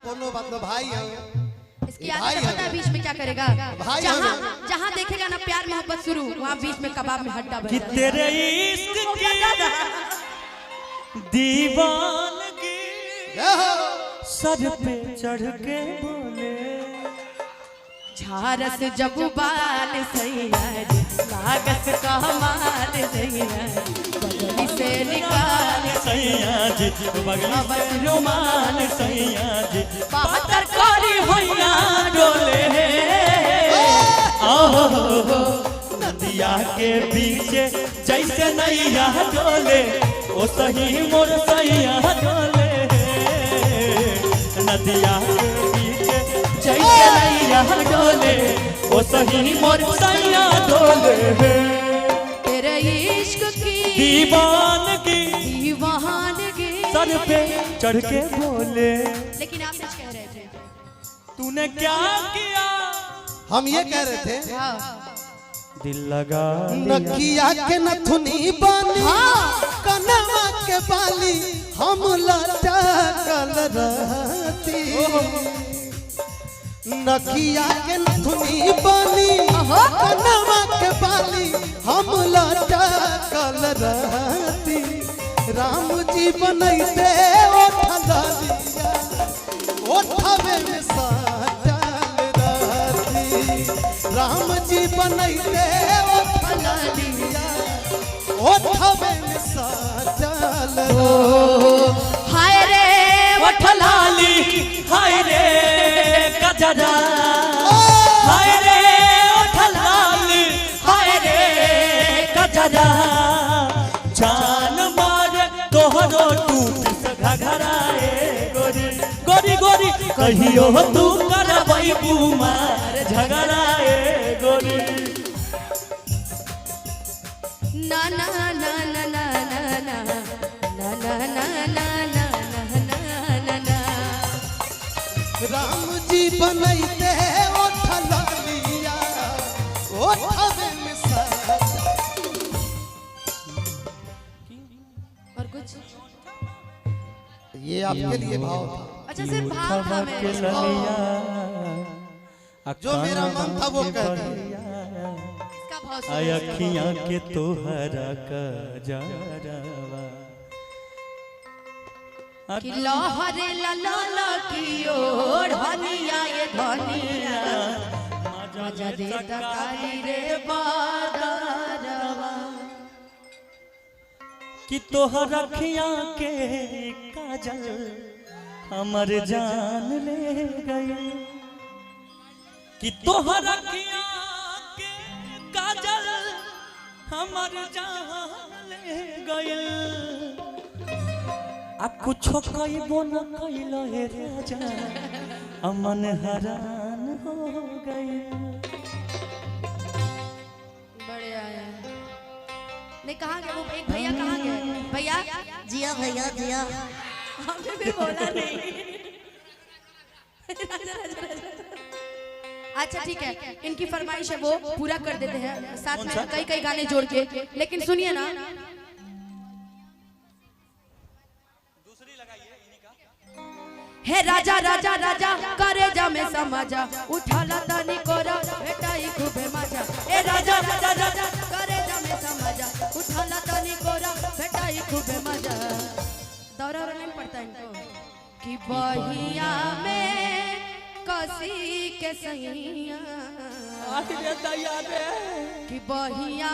कोनो बात ना भाई है। इसकी आदत पता है बीच में क्या करेगा? जहाँ देखेगा ना प्यार मोहब्बत शुरू, वहाँ बीच में कबाब में हड्डा बन जाएगा। तेरे इश्क की दीवानगी सर पे चढ़ के बोले, झारस जब बाल सैया लागत कमाल सैया बगली से निकाल सैया जी बगली से रुमाल सैया जी पातर कारी होइया डोले ओहो नदिया के बीचे जैसे नैया डोले ओ सही मोर सैया डोले नदिया के बीचे जैसे नैया डोले ओ सही मोर सैया डोले तेरे इश्क की दीवानगी सर पे चढ़ के बोले। लेकिन आप सच कह रहे थे, तूने क्या किया? हम ये कह रहे थे दिल लगा नकिया के नथुनी बानी कनवा के बाली हम लटकल रहती। नकिया के नथुनी बानी कनवा के बाली हम लटकल रहती। राम जी बनैते ओठवे में साटल रहती। राम जी बनैते ओठवे में साटल। हाय रे ओठलाली हाय रे गजरा हाय रे ओठलाली हाय रे गजरा जान मारे तोहरो टूट घघराए गोरी गोरी गोरी कहियो तू करबई बुमार झगड़ाए गोरी। ना ना ना ना ना ना ना ना ना ना ना ना ना। राम जी बनैते ओठलिया ओठवे में साटल। और कुछ ये आपके लिए भाव था। अच्छा सिर्फ भाव था मेरे जो मेरा मन था वो कह दिया। इसका भाव आय अखियां के तोहरा का जरावा कि लहरे ला की ओर हनिया ये धनिया मजा देता काली रे बादरवा कि तोहर अखियां के काजल हमर जान ले गई कि तोहर अखियां के काजल हमर जान ले गई। आ कुछो कइबो न कइलो हे राजा अमन हैरान हो गई। बढ़िया है। नहीं कहाँ गए वो एक भैया? कहाँ गए भैया? जिया भैया जिया हमने भी बोला नहीं। अच्छा ठीक है, इनकी फरमाइश है वो पूरा कर देते हैं साथ में कई कई गाने जोड़ के। लेकिन सुनिए ना, हे राजा राजा राजा करे जा में समाजा उठाला तनी कोरा बेटाई खूबे मजा। हे राजा राजा राजा करे जा में समाजा उठाला तनी कोरा बेटाई खूबे मजा। दौरा नहीं पड़ता इनको कि बहिया में कसी के सैया कि बहिया